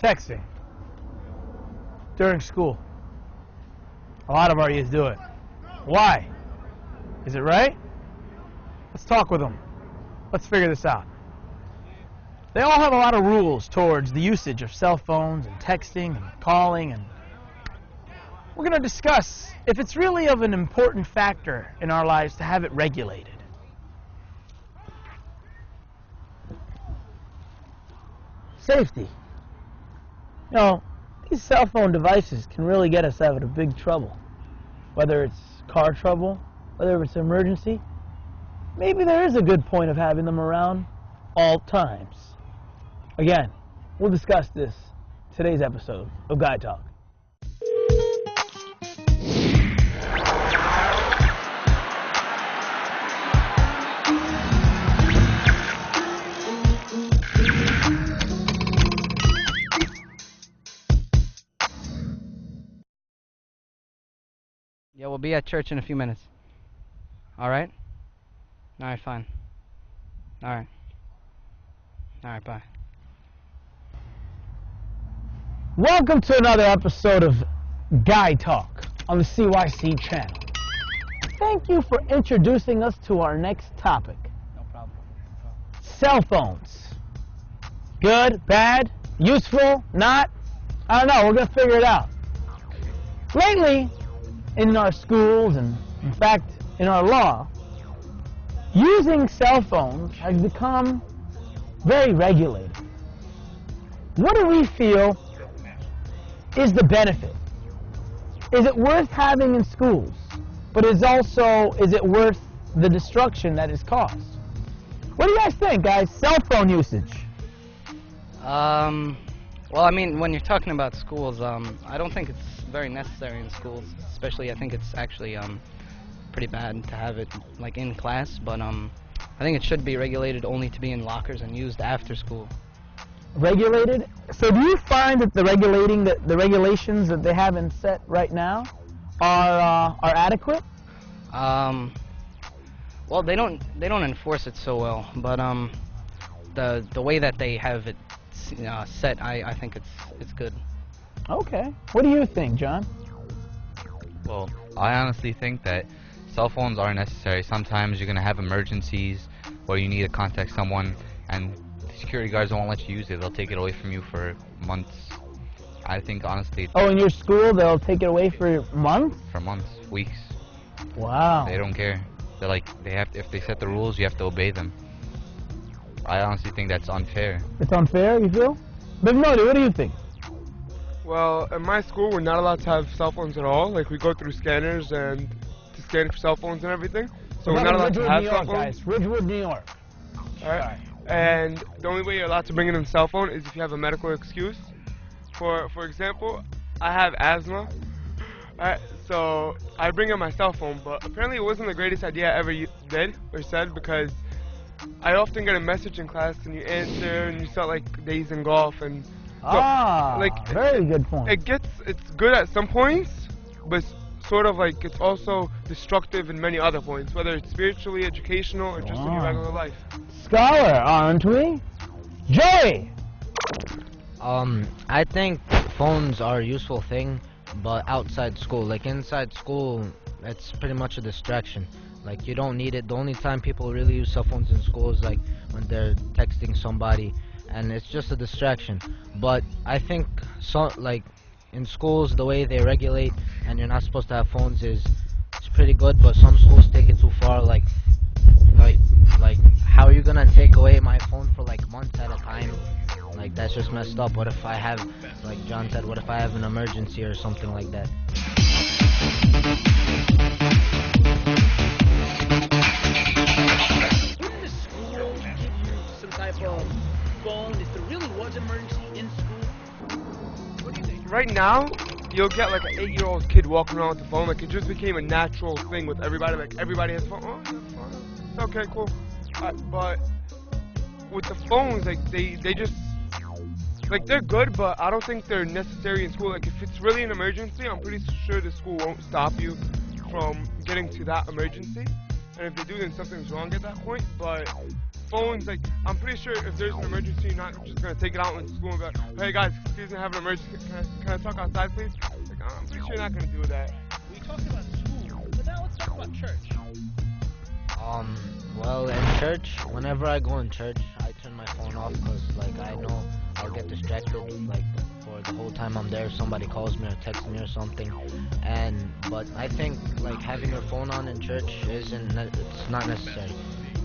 texting during school. A lot of our youth do it. Why? Is it right? Let's talk with them. Let's figure this out. They all have a lot of rules towards the usage of cell phones and texting and calling, and we're going to discuss if it's really of an important factor in our lives to have it regulated. Safety. You know, these cell phone devices can really get us out of big trouble. Whether it's car trouble, whether it's an emergency, maybe there is a good point of having them around all times. Again, we'll discuss this in today's episode of Guy Talk. Yeah, we'll be at church in a few minutes. Alright? Alright, fine. Alright. Alright, bye. Welcome to another episode of Guy Talk on the CYC channel. Thank you for introducing us to our next topic. No problem. Cell phones. Good, bad, useful, not? I don't know, we're going to figure it out. Lately, in our schools and, in fact, in our law, using cell phones has become very regulated. What do we feel is the benefit? Is it worth having in schools? But is it worth the destruction that is caused? What do you guys think, guys? Cell phone usage. Well, I mean, when you're talking about schools, I don't think it's very necessary in schools. Especially, I think it's actually pretty bad to have it like in class. But I think it should be regulated only to be in lockers and used after school. Regulated? So do you find that the regulations that they have in set right now are adequate? Well, they don't enforce it so well, but the way that they have it set, I think it's good. Okay. What do you think, John? Well, I honestly think that cell phones are necessary. Sometimes you're going to have emergencies where you need to contact someone and the security guards won't let you use it. They'll take it away from you for months. I think, honestly... Oh, in your school, they'll take it away for months? For months, weeks. Wow. They don't care. They're like, if they set the rules, you have to obey them. I honestly think that's unfair. It's unfair, you feel? But Modi, what do you think? Well, in my school, we're not allowed to have cell phones at all. Like, we go through scanners and to scan for cell phones and everything. So we're not allowed to have cell phones. Guys. Ridgewood, New York. Alright. And the only way you're allowed to bring in a cell phone is if you have a medical excuse. For example, I have asthma. So I bring in my cell phone, but apparently it wasn't the greatest idea I ever did or said, because I often get a message in class and you answer and you start like dazing golf and so, like, very good point. It's good at some points, but sort of like it's also destructive in many other points, whether it's spiritually, educational, or just in your regular life. Scholar, aren't we? Joey! I think phones are a useful thing, but outside school. Like inside school, it's pretty much a distraction. Like you don't need it. The only time people really use cell phones in school is like when they're texting somebody, and it's just a distraction. But I think like in schools, the way they regulate and you're not supposed to have phones it's pretty good. But some schools take it too far. Like how are you gonna take away my phone for like months at a time? Like that's just messed up. What if I have, like John said, what if I have an emergency or something like that? Wouldn't the school give you some type of phone if there really was an emergency in school? What do you think? Right now, you'll get like an 8-year-old kid walking around with the phone. Like it just became a natural thing with everybody. Like everybody has a phone. Oh, you have a phone. Okay, cool. But with the phones, like they just like they're good, but I don't think they're necessary in school. Like if it's really an emergency, I'm pretty sure the school won't stop you from getting to that emergency. And if they do, then something's wrong at that point. But phones, like, I'm pretty sure if there's an emergency, you're not just gonna take it out in school and be like, hey guys, excuse me, I have an emergency. Can I talk outside, please? Like, I'm pretty sure you're not gonna do that. We talked about school, but now let's talk about church. Well, in church, whenever I go in church, I turn my phone off because, like, I know I'll get distracted, like, for the whole time I'm there. Somebody calls me or texts me or something. But I think, like, having your phone on in church it's not necessary.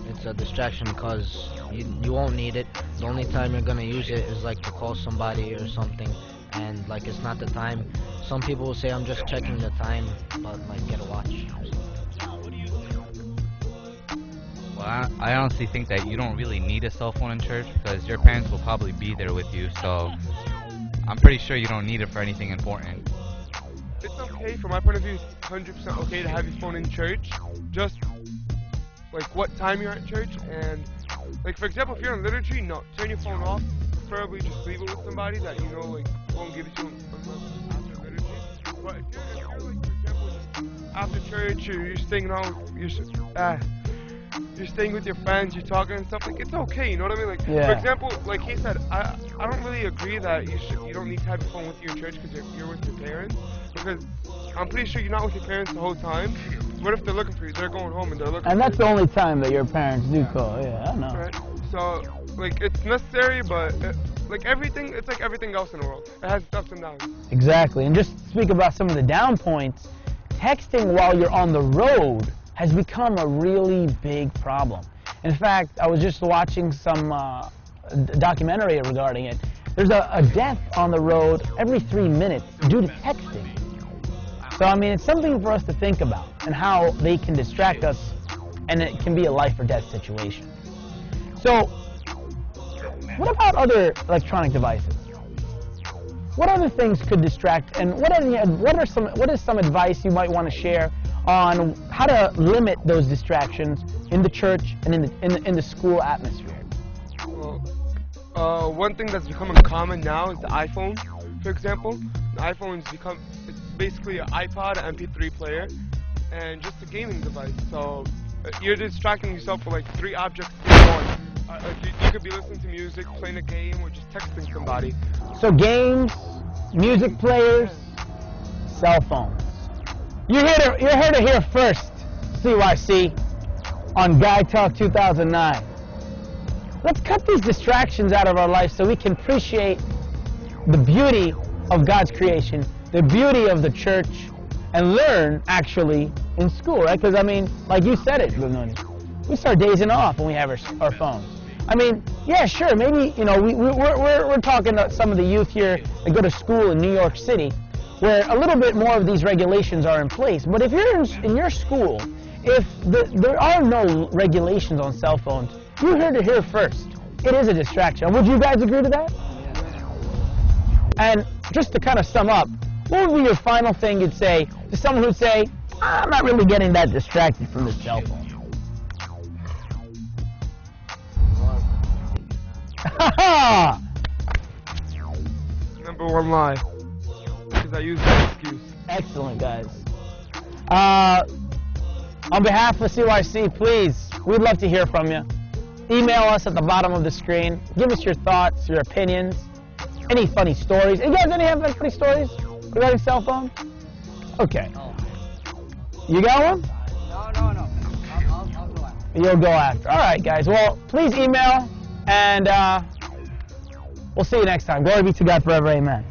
It's a distraction because you won't need it. The only time you're gonna use it is, like, to call somebody or something, and, like, it's not the time. Some people will say, I'm just checking the time, but, like, get a watch. Well, I honestly think that you don't really need a cell phone in church because your parents will probably be there with you, so I'm pretty sure you don't need it for anything important. It's okay, from my point of view, it's 100% okay to have your phone in church. Just, like, what time you're at church, and, like, for example, if you're in liturgy, no, turn your phone off. Preferably just leave it with somebody that you know, like, won't give it to you after liturgy. But if you're like, for example, just after church, or you're staying around, you're staying with your friends, you're talking and stuff, like, it's okay, you know what I mean? Like, Yeah. for example, like he said, I don't really agree that you don't need to have your phone with you in church because you're with your parents, because I'm pretty sure you're not with your parents the whole time. What if they're looking for you? They're going home and they're looking And for that's you. the only time that your parents do call. Yeah, I know. Right? So, like, it's necessary, but, like, everything, it's like everything else in the world. It has its ups and downs. Exactly. And just to speak about some of the down points, texting while you're on the road has become a really big problem. In fact, I was just watching some documentary regarding it. There's a death on the road every 3 minutes due to texting. So, I mean, it's something for us to think about and how they can distract us, and it can be a life or death situation. So, what about other electronic devices? What other things could distract, and what is some advice you might want to share on how to limit those distractions in the church and in the school atmosphere? Well, one thing that's becoming common now is the iPhone, for example. The iPhone's it's basically an iPod, an MP3 player, and just a gaming device. So you're distracting yourself with, like, 3 objects in one. You could be listening to music, playing a game, or just texting somebody. So games, music players, cell phones. You're here to hear first, CYC, on Guy Talk 2009. Let's cut these distractions out of our life so we can appreciate the beauty of God's creation, the beauty of the church, and learn, actually, in school, right? Because, I mean, like you said it, we start dazing off when we have our phones. I mean, yeah, sure, maybe, you know, we're talking to some of the youth here that go to school in New York City, where a little bit more of these regulations are in place. But if you're in your school, if there are no regulations on cell phones, you're here to hear first. It is a distraction. Would you guys agree to that? And just to kind of sum up, what would be your final thing you'd say to someone who'd say, I'm not really getting that distracted from this cell phone? Number one lie. Because I use that excuse. Excellent, guys. On behalf of CYC, please, we'd love to hear from you. Email us at the bottom of the screen. Give us your thoughts, your opinions, any funny stories. You guys any have any funny stories regarding cell phones? Okay. You got one? No. I'll go after. You'll go after. All right, guys. Well, please email, and we'll see you next time. Glory be to God forever. Amen.